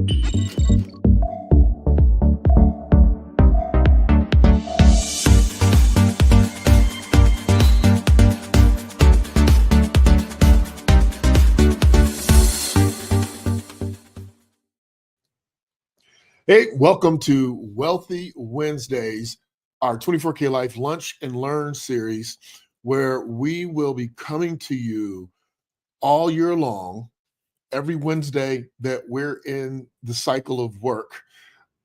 Hey, welcome to Wealthy Wednesdays, our 24K Life Lunch and Learn series, where we will be coming to you all year long, every Wednesday that we're in the cycle of work,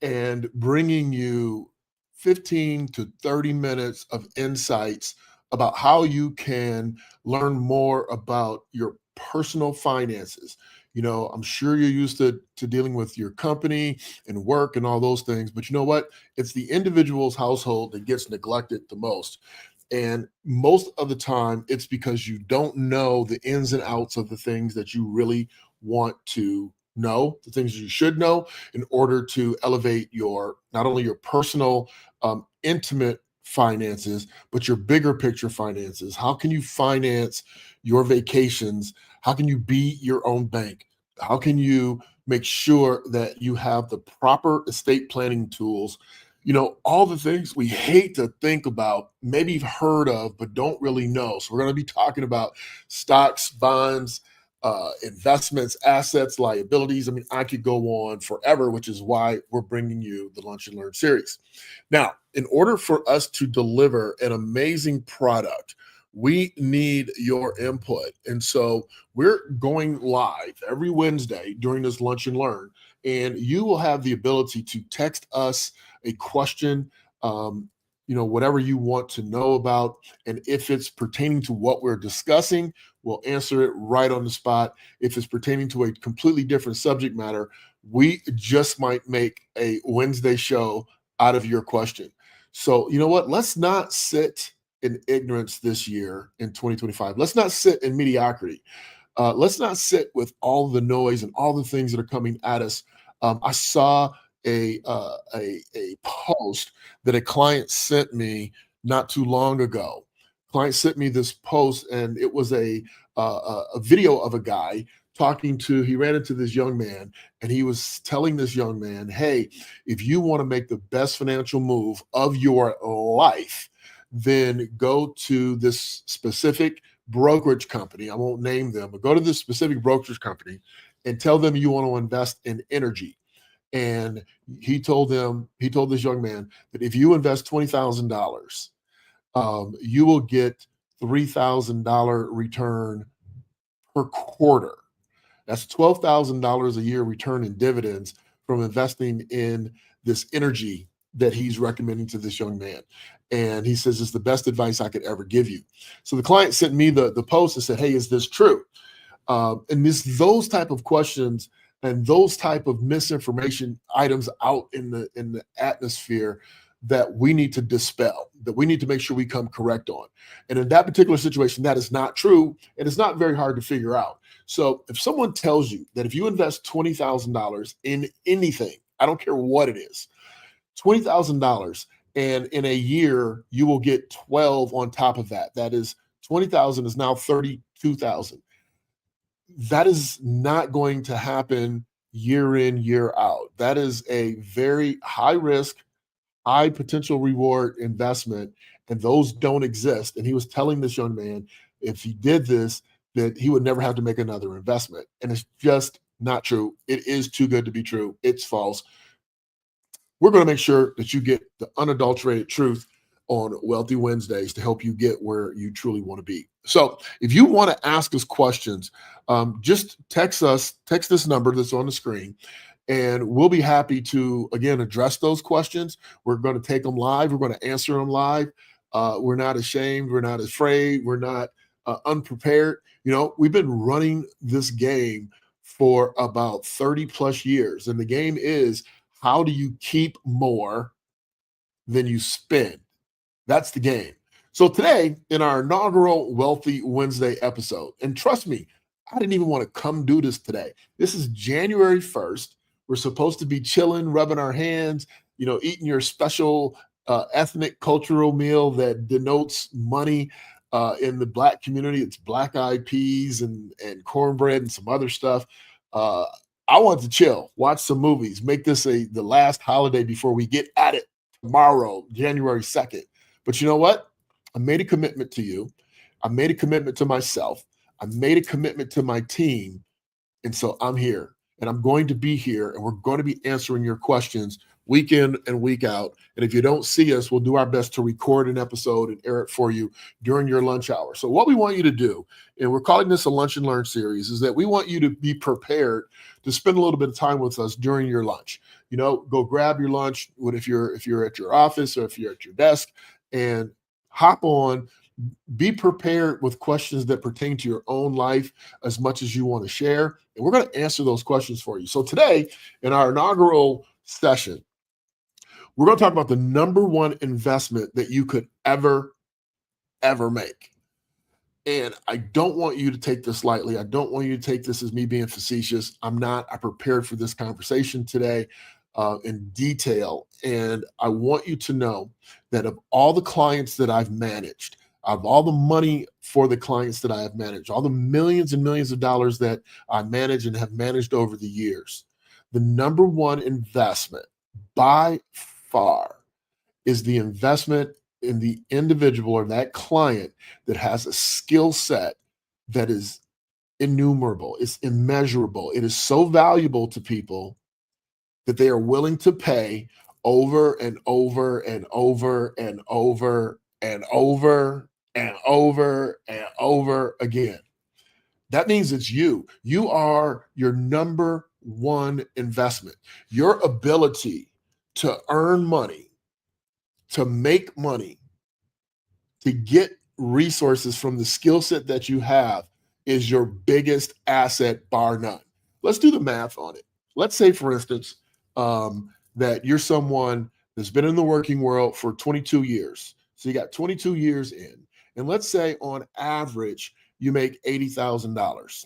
and bringing you 15 to 30 minutes of insights about how you can learn more about your personal finances. I'm sure you're used to dealing with your company and work and all those things, but you know what? It's the individual's household that gets neglected the most. And most of the time, it's because you don't know the ins and outs of the things that you really want to know, the things you should know in order to elevate your not only your personal, intimate finances, but your bigger picture finances. How can you finance your vacations? How can you be your own bank? How can you make sure that you have the proper estate planning tools? All the things we hate to think about, maybe you've heard of, but don't really know. So, we're going to be talking about stocks, bonds, investments, assets, liabilities. I mean, I could go on forever, which is why we're bringing you the Lunch and Learn series. Now, in order for us to deliver an amazing product, we need your input. And so we're going live every Wednesday during this Lunch and Learn, and you will have the ability to text us a question, whatever you want to know about. And if it's pertaining to what we're discussing, we'll answer it right on the spot. If it's pertaining to a completely different subject matter, we just might make a Wednesday show out of your question. So, you know what? Let's not sit in ignorance this year in 2025. Let's not sit in mediocrity. Let's not sit with all the noise and all the things that are coming at us. I saw a post that a client sent me not too long ago. Client sent me this post, and it was a video of a guy he ran into this young man, and he was telling this young man, hey, if you want to make the best financial move of your life, then go to this specific brokerage company. I won't name them, but go to this specific brokerage company and tell them you want to invest in energy. And he told this young man that if you invest $20,000, you will get $3,000 return per quarter. That's $12,000 a year return in dividends from investing in this energy that he's recommending to this young man. And he says it's the best advice I could ever give you. So the client sent me the post and said, hey, is this true? And those type of questions and those type of misinformation items out in the atmosphere that we need to dispel, that we need to make sure we come correct on. And in that particular situation, that is not true, and it's not very hard to figure out. So if someone tells you that if you invest $20,000 in anything, I don't care what it is, $20,000, and in a year you will get 12 on top of that. That is 20,000 is now 32,000. That is not going to happen year in, year out. That is a very high risk, high potential reward investment, and those don't exist. And he was telling this young man, if he did this, that he would never have to make another investment. And it's just not true. It is too good to be true. It's false. We're going to make sure that you get the unadulterated truth on Wealthy Wednesdays to help you get where you truly want to be. So if you want to ask us questions, just text this number that's on the screen, and we'll be happy to, again, address those questions. We're going to take them live. We're going to answer them live. We're not ashamed. We're not afraid. We're not unprepared. We've been running this game for about 30 plus years. And the game is, how do you keep more than you spend? That's the game. So today, in our inaugural Wealthy Wednesday episode, and trust me, I didn't even want to come do this today. This is January 1st. We're supposed to be chilling, rubbing our hands, eating your special ethnic cultural meal that denotes money. In the Black community, it's black eyed peas and cornbread and some other stuff. I want to chill, watch some movies, make this the last holiday before we get at it tomorrow, January 2nd. But you know what? I made a commitment to you. I made a commitment to myself. I made a commitment to my team. And so I'm here and I'm going to be here and we're going to be answering your questions week in and week out. And if you don't see us, we'll do our best to record an episode and air it for you during your lunch hour. So what we want you to do, and we're calling this a Lunch and Learn series, is that we want you to be prepared to spend a little bit of time with us during your lunch. You know, go grab your lunch if you're at your office or if you're at your desk, and hop on. Be prepared with questions that pertain to your own life as much as you want to share. And we're going to answer those questions for you. So today, in our inaugural session, we're going to talk about the number one investment that you could ever make. And I don't want you to take this lightly. I don't want you to take this as me being facetious. I'm not. I prepared for this conversation today in detail. And I want you to know that of all the clients that I've managed, of all the money for the clients that I have managed, all the millions and millions of dollars that I manage and have managed over the years, the number one investment by far is the investment in the individual or that client that has a skill set that is innumerable, it's immeasurable. It is so valuable to people that they are willing to pay over and over and over and over and over and over and over again. That means it's you. You are your number one investment. Your ability to earn money, to make money, to get resources from the skill set that you have is your biggest asset, bar none. Let's do the math on it. Let's say, for instance, that you're someone that's been in the working world for 22 years. So you got 22 years in. And let's say on average, you make $80,000.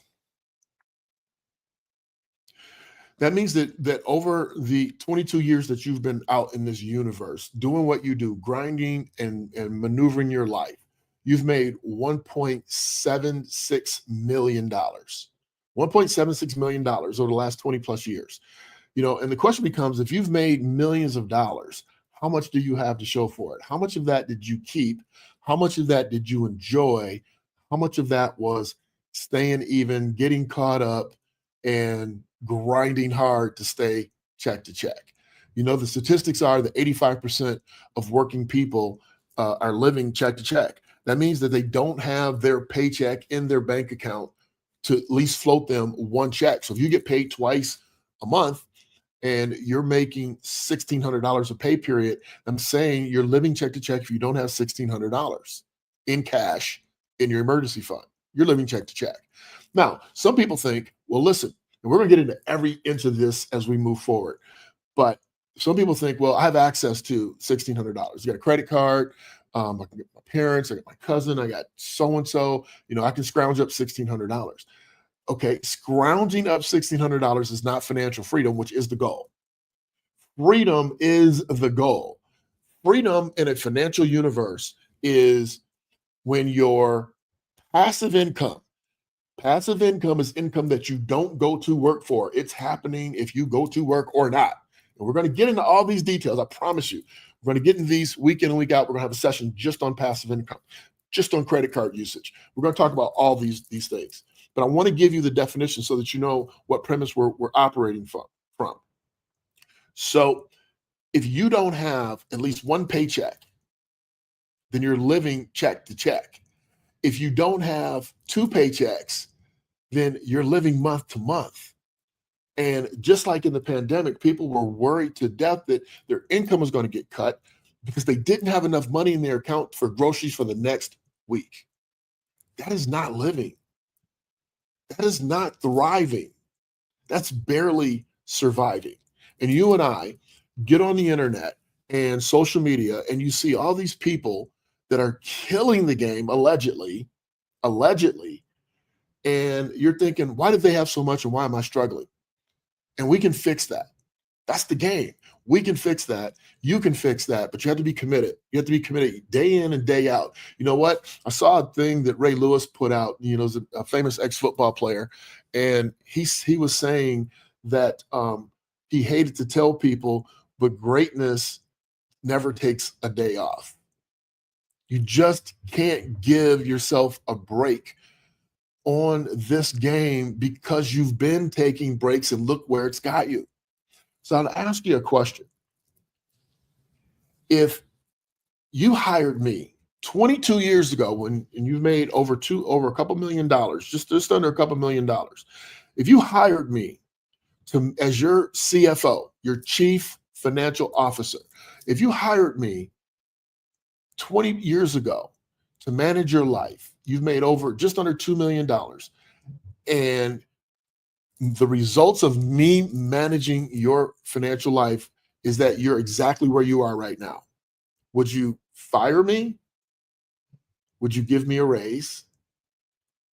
That means that over the 22 years that you've been out in this universe, doing what you do, grinding and maneuvering your life, you've made $1.76 million. $1.76 million over the last 20 plus years. You know, and the question becomes, if you've made millions of dollars, how much do you have to show for it? How much of that did you keep? How much of that did you enjoy? How much of that was staying even, getting caught up, and grinding hard to stay check to check? You know, the statistics are that 85% of working people are living check to check. That means that they don't have their paycheck in their bank account to at least float them one check. So if you get paid twice a month, and you're making $1,600 a pay period, I'm saying you're living check to check if you don't have $1,600 in cash in your emergency fund. You're living check to check. Now, some people think, well, listen, and we're going to get into every inch of this as we move forward, but some people think, well, I have access to $1,600. You got a credit card. I can get my parents, I got my cousin, I got so-and-so, you know, I can scrounge up $1,600. Okay, scrounging up $1,600 is not financial freedom, which is the goal. Freedom is the goal. Freedom in a financial universe is when your passive income is income that you don't go to work for. It's happening if you go to work or not. And we're going to get into all these details. I promise you. We're going to get into these week in and week out. We're going to have a session just on passive income, just on credit card usage. We're going to talk about all these things. But I want to give you the definition so that you know what premise we're operating from. So if you don't have at least one paycheck, then you're living check to check. If you don't have two paychecks, then you're living month to month. And just like in the pandemic, people were worried to death that their income was going to get cut because they didn't have enough money in their account for groceries for the next week. That is not living. That is not thriving. That's barely surviving. And you and I get on the internet and social media, and you see all these people that are killing the game, allegedly, and you're thinking, why did they have so much and why am I struggling? And we can fix that. That's the game. We can fix that. You can fix that, but you have to be committed. You have to be committed day in and day out. You know what? I saw a thing that Ray Lewis put out, you know, a famous ex-football player, and he was saying that he hated to tell people, but greatness never takes a day off. You just can't give yourself a break on this game because you've been taking breaks and look where it's got you. So I'll ask you a question. If you hired me 22 years ago and you've made over a couple $1,000,000, just under a couple $1,000,000, if you hired me as your CFO, your chief financial officer, if you hired me 20 years ago to manage your life, you've made over just under $2 million. And the results of me managing your financial life is that you're exactly where you are right now. Would you fire me? Would you give me a raise?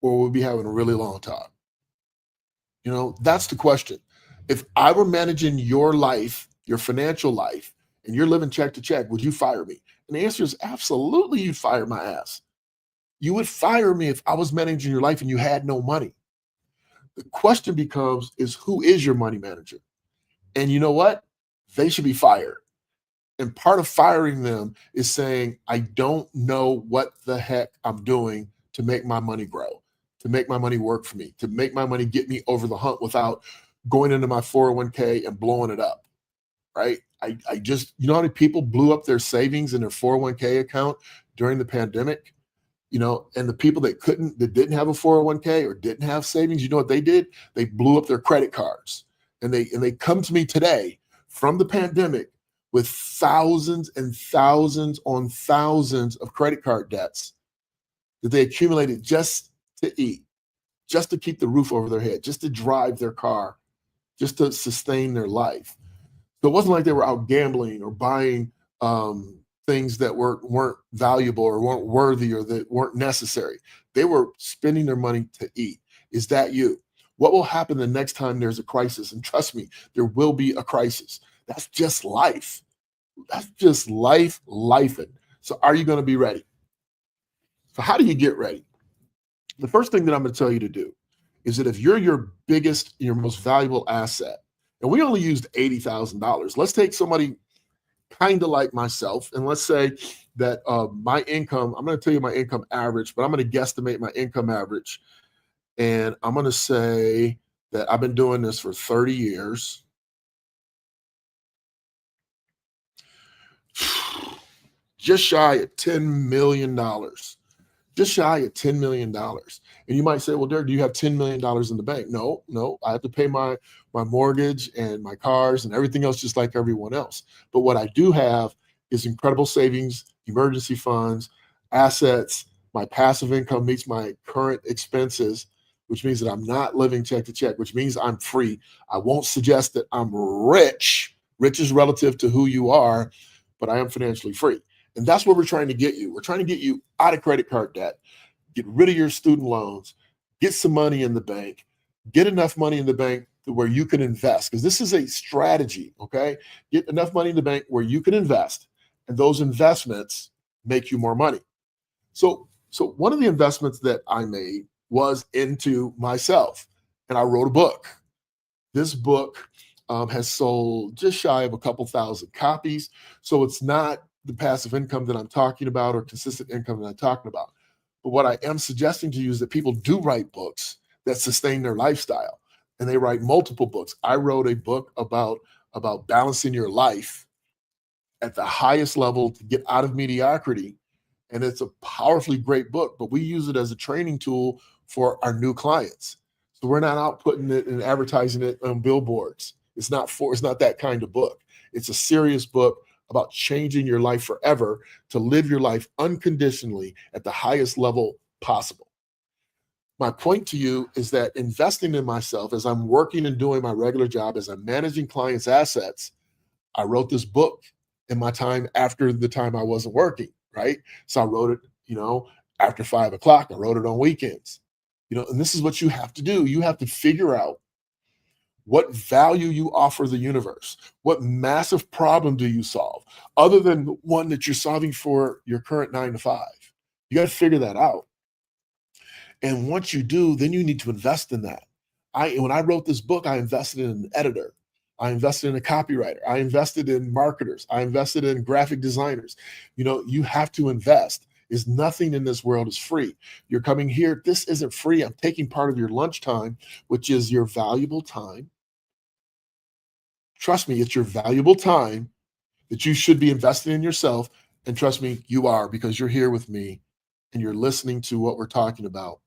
Or would we be having a really long talk? That's the question. If I were managing your life, your financial life, and you're living check to check, would you fire me? And the answer is absolutely, you'd fire my ass. You would fire me if I was managing your life and you had no money. The question becomes is who is your money manager? And you know what? They should be fired. And part of firing them is saying, I don't know what the heck I'm doing to make my money grow, to make my money work for me, to make my money get me over the hump without going into my 401k and blowing it up, right? I just, how many people blew up their savings in their 401k account during the pandemic? And the people that didn't have a 401k or didn't have savings, you know what they did? They blew up their credit cards. And they come to me today from the pandemic with thousands and thousands on thousands of credit card debts that they accumulated just to eat, just to keep the roof over their head, just to drive their car, just to sustain their life. So it wasn't like they were out gambling or buying things that weren't valuable or weren't worthy or that weren't necessary. They were spending their money to eat. Is that you? What will happen the next time there's a crisis? And trust me, there will be a crisis. That's just life. That's just lifing. So are you going to be ready? So how do you get ready? The first thing that I'm going to tell you to do is that if you're your biggest, your most valuable asset, and we only used $80,000, let's take somebody kind of like myself, and let's say that my income, I'm going to tell you my income average, but I'm going to guesstimate my income average. And I'm going to say that I've been doing this for 30 years. Just shy of $10 million. Just shy of $10 million. And you might say, well, Derek, do you have $10 million in the bank? No, I have to pay my mortgage and my cars and everything else just like everyone else. But what I do have is incredible savings, emergency funds, assets. My passive income meets my current expenses, which means that I'm not living check to check, which means I'm free. I won't suggest that I'm rich. Rich is relative to who you are, but I am financially free. And that's where we're trying to get you. We're trying to get you out of credit card debt, get rid of your student loans, get some money in the bank, get enough money in the bank to where you can invest. Because this is a strategy, okay? Get enough money in the bank where you can invest, and those investments make you more money. So one of the investments that I made was into myself, and I wrote a book. This book has sold just shy of a couple thousand copies. So it's not the passive income that I'm talking about or consistent income that I'm talking about. But what I am suggesting to you is that people do write books that sustain their lifestyle, and they write multiple books. I wrote a book about balancing your life at the highest level to get out of mediocrity. And it's a powerfully great book, but we use it as a training tool for our new clients. So we're not out putting it and advertising it on billboards. It's not that kind of book. It's a serious book about changing your life forever to live your life unconditionally at the highest level possible. My point to you is that investing in myself as I'm working and doing my regular job, as I'm managing clients' assets, I wrote this book in my time after the time I wasn't working, right? So I wrote it, after 5 o'clock. I wrote it on weekends, and this is what you have to do. You have to figure out what value you offer the universe. What massive problem do you solve other than one that you're solving for your current 9 to 5? You got to figure that out. And once you do, then you need to invest in that. When I wrote this book, I invested in an editor. I invested in a copywriter. I invested in marketers. I invested in graphic designers. You have to invest. Is nothing in this world is free. You're coming here. This isn't free. I'm taking part of your lunchtime, which is your valuable time. Trust me, it's your valuable time that you should be investing in yourself. And trust me, you are, because you're here with me and you're listening to what we're talking about.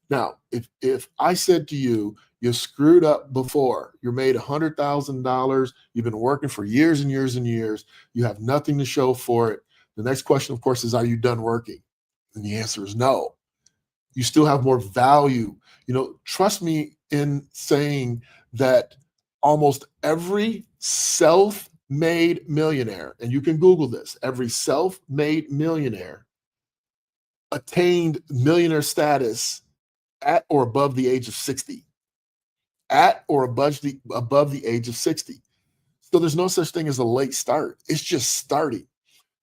Now, if I said to you, you screwed up before, you're made $100,000, you've been working for years and years and years, you have nothing to show for it. The next question, of course, is, are you done working? And the answer is no. You still have more value. Trust me in saying that almost every self-made millionaire, and you can Google this, every self-made millionaire attained millionaire status at or above the age of 60. At or above the age of 60. So there's no such thing as a late start. It's just starting.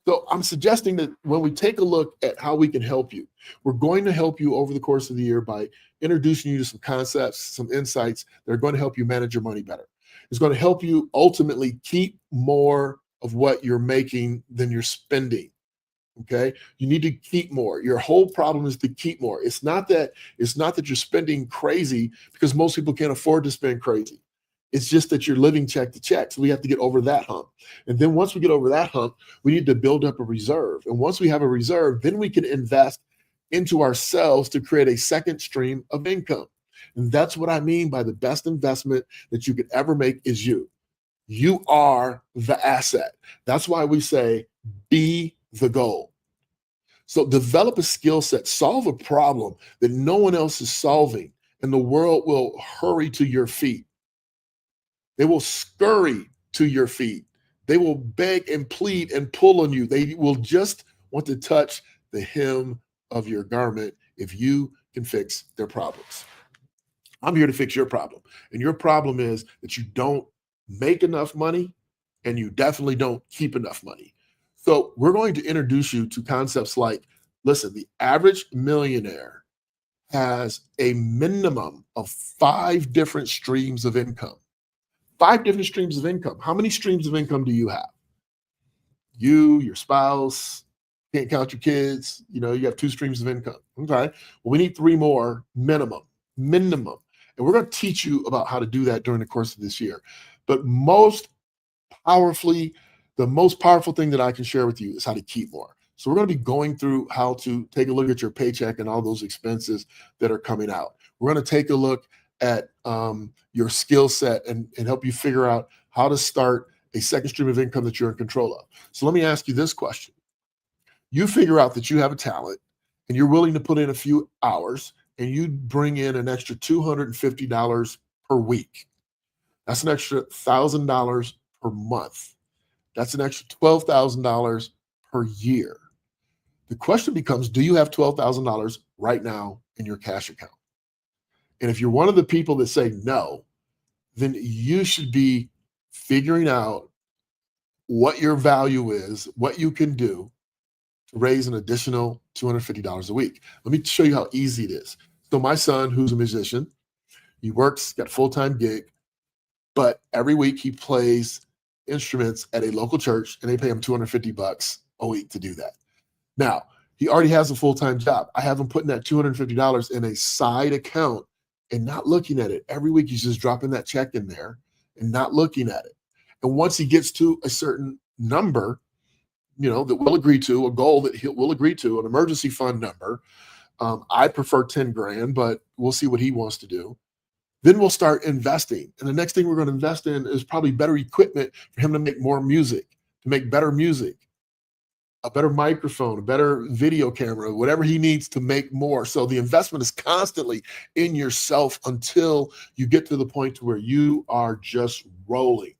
So I'm suggesting that when we take a look at how we can help you, we're going to help you over the course of the year by introducing you to some concepts, some insights that are going to help you manage your money better. It's going to help you ultimately keep more of what you're making than you're spending. Okay. You need to keep more. Your whole problem is to keep more. It's not that you're spending crazy, because most people can't afford to spend crazy. It's just that you're living check to check. So we have to get over that hump. And then once we get over that hump, we need to build up a reserve. And once we have a reserve, then we can invest into ourselves to create a second stream of income. And that's what I mean by the best investment that you could ever make is you. You are the asset. That's why we say be the goal. So develop a skill set, solve a problem that no one else is solving, and the world will hurry to your feet. They will scurry to your feet. They will beg and plead and pull on you. They will just want to touch the hem of your garment if you can fix their problems. I'm here to fix your problem. And your problem is that you don't make enough money, and you definitely don't keep enough money. So we're going to introduce you to concepts like, listen, the average millionaire has a minimum of 5 different streams of income. 5 different streams of income. How many streams of income do you have? You, your spouse, can't count your kids. You have 2 streams of income. Okay. Well, we need 3 more minimum. And we're going to teach you about how to do that during the course of this year. But the most powerful thing that I can share with you is how to keep more. So we're going to be going through how to take a look at your paycheck and all those expenses that are coming out. We're going to take a look at your skill set and help you figure out how to start a second stream of income that you're in control of. So let me ask you this question. You figure out that you have a talent and you're willing to put in a few hours, and you bring in an extra $250 per week. That's an extra $1,000 per month. That's an extra $12,000 per year. The question becomes, do you have $12,000 right now in your cash account? And if you're one of the people that say no, then you should be figuring out what your value is, what you can do to raise an additional $250 a week. Let me show you how easy it is. So my son, who's a musician, he works, got a full-time gig, but every week he plays instruments at a local church, and they pay him $250 a week to do that. Now, he already has a full-time job. I have him putting that $250 in a side account and not looking at it. Every week he's just dropping that check in there and not looking at it. And once he gets to a certain number, that we'll agree to, a goal that we'll agree to, an emergency fund number. I prefer 10 grand, but we'll see what he wants to do. Then we'll start investing. And the next thing we're going to invest in is probably better equipment for him to make more music, to make better music, a better microphone, a better video camera, whatever he needs to make more. So the investment is constantly in yourself until you get to the point to where you are just rolling.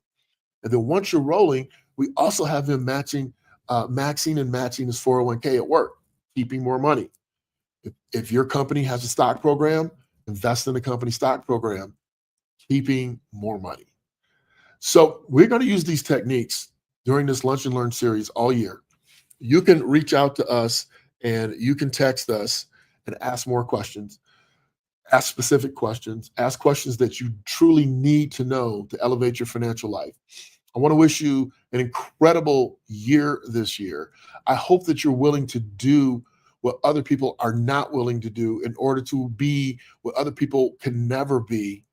And then once you're rolling, we also have him maxing and matching his 401k at work, keeping more money. If your company has a stock program, invest in the company stock program, keeping more money. So we're going to use these techniques during this Lunch and Learn series all year. You can reach out to us and you can text us and ask more questions. Ask specific questions. Ask questions that you truly need to know to elevate your financial life. I want to wish you an incredible year this year. I hope that you're willing to do what other people are not willing to do in order to be what other people can never be.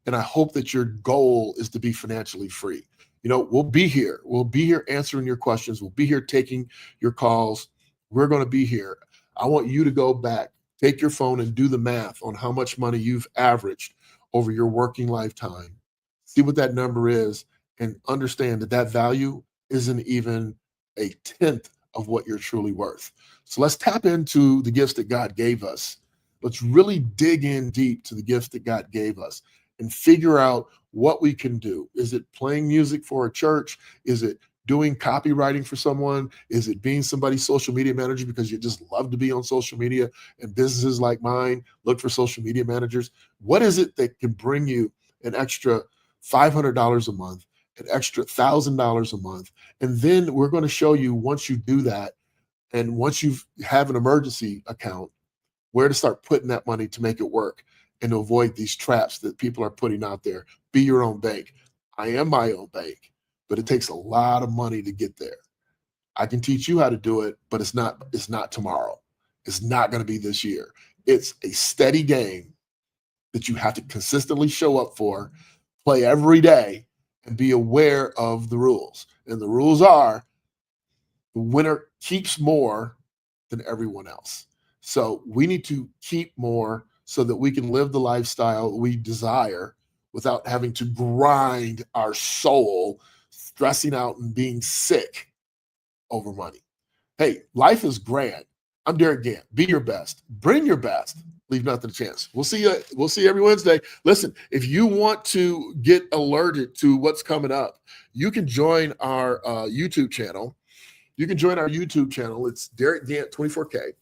And I hope that your goal is to be financially free. You know, we'll be here. We'll be here answering your questions. We'll be here taking your calls. We're going to be here. I want you to go back, take your phone and do the math on how much money you've averaged over your working lifetime. See what that number is and understand that that value isn't even a tenth of what you're truly worth. So let's tap into the gifts that God gave us. Let's really dig in deep to the gifts that God gave us and figure out what we can do. Is it playing music for a church? Is it doing copywriting for someone? Is it being somebody's social media manager because you just love to be on social media, and businesses like mine look for social media managers? What is it that can bring you an extra $500 a month, an extra $1,000 a month? And then we're going to show you, once you do that, and once you have an emergency account, where to start putting that money to make it work and to avoid these traps that people are putting out there. Be your own bank. I am my own bank, but it takes a lot of money to get there. I can teach you how to do it, but it's not tomorrow. It's not going to be this year. It's a steady game that you have to consistently show up for, play every day, and be aware of the rules. And the rules are, the winner keeps more than everyone else. So we need to keep more so that we can live the lifestyle we desire without having to grind our soul, stressing out and being sick over money. Hey, life is grand. I'm Derek Gant. Be your best. Bring your best. Leave nothing to chance. We'll see you. We'll see you every Wednesday. Listen, if you want to get alerted to what's coming up, you can join our YouTube channel. You can join our YouTube channel. It's Derek Gant 24K,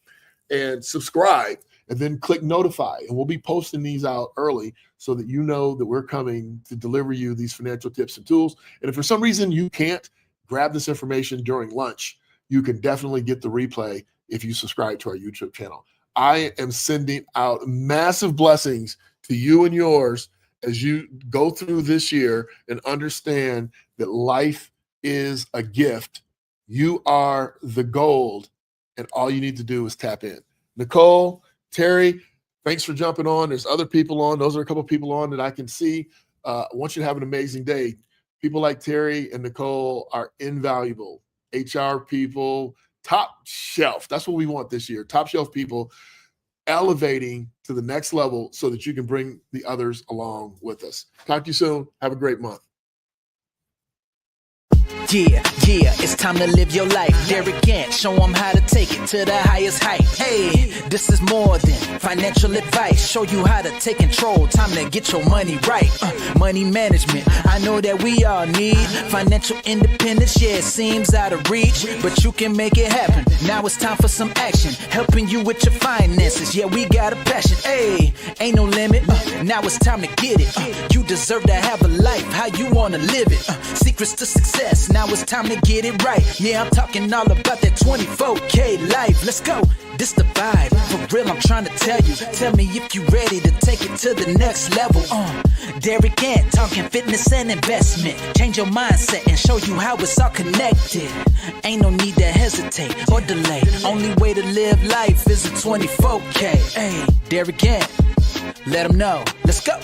and subscribe, and then click notify. And we'll be posting these out early so that you know that we're coming to deliver you these financial tips and tools. And if for some reason you can't grab this information during lunch, you can definitely get the replay if you subscribe to our YouTube channel. I am sending out massive blessings to you and yours as you go through this year and understand that life is a gift. You are the gold, and all you need to do is tap in. Nicole, Terry, thanks for jumping on. There's other people on. Those are a couple of people on that I can see. I want you to have an amazing day. People like Terry and Nicole are invaluable. HR people, top shelf. That's what we want this year. Top shelf people elevating to the next level so that you can bring the others along with us. Talk to you soon. Have a great month. Yeah, it's time to live your life. Derek Gant, show them how to take it to the highest height. Hey, this is more than financial advice. Show you how to take control. Time to get your money right. Money management, I know that we all need financial independence. Yeah, it seems out of reach, but you can make it happen. Now it's time for some action, helping you with your finances. Yeah, we got a passion. Hey, ain't no limit. Now it's time to get it. You deserve to have a life how you wanna live it. Secrets to success. Now it's time to get it right. Yeah, I'm talking all about that 24K life. Let's go. This the vibe. For real, I'm trying to tell you. Tell me if you ready to take it to the next level. Derek Gant, talking fitness and investment. Change your mindset and show you how it's all connected. Ain't no need to hesitate or delay. Only way to live life is a 24K. Hey, Derek Gant, let them know. Let's go.